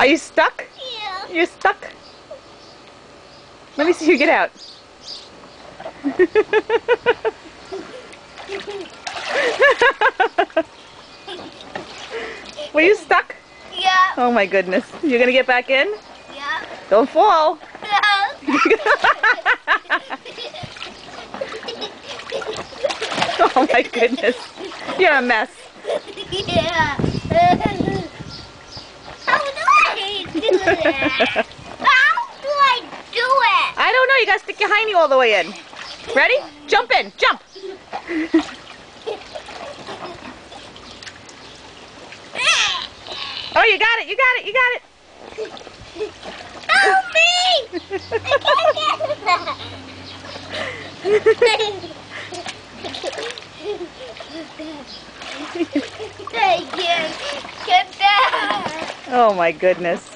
Are you stuck? Yeah. You're stuck? Let me see you get out. Were you stuck? Yeah. Oh my goodness. You're gonna get back in? Yeah. Don't fall. No. Oh my goodness. You're a mess. Yeah. How do I do that? How do I do it? I don't know. You gotta stick your hiney all the way in. Ready? Jump in. Jump. Oh, you got it. You got it. You got it. Help me! I can't get that. I can't get that. Oh my goodness.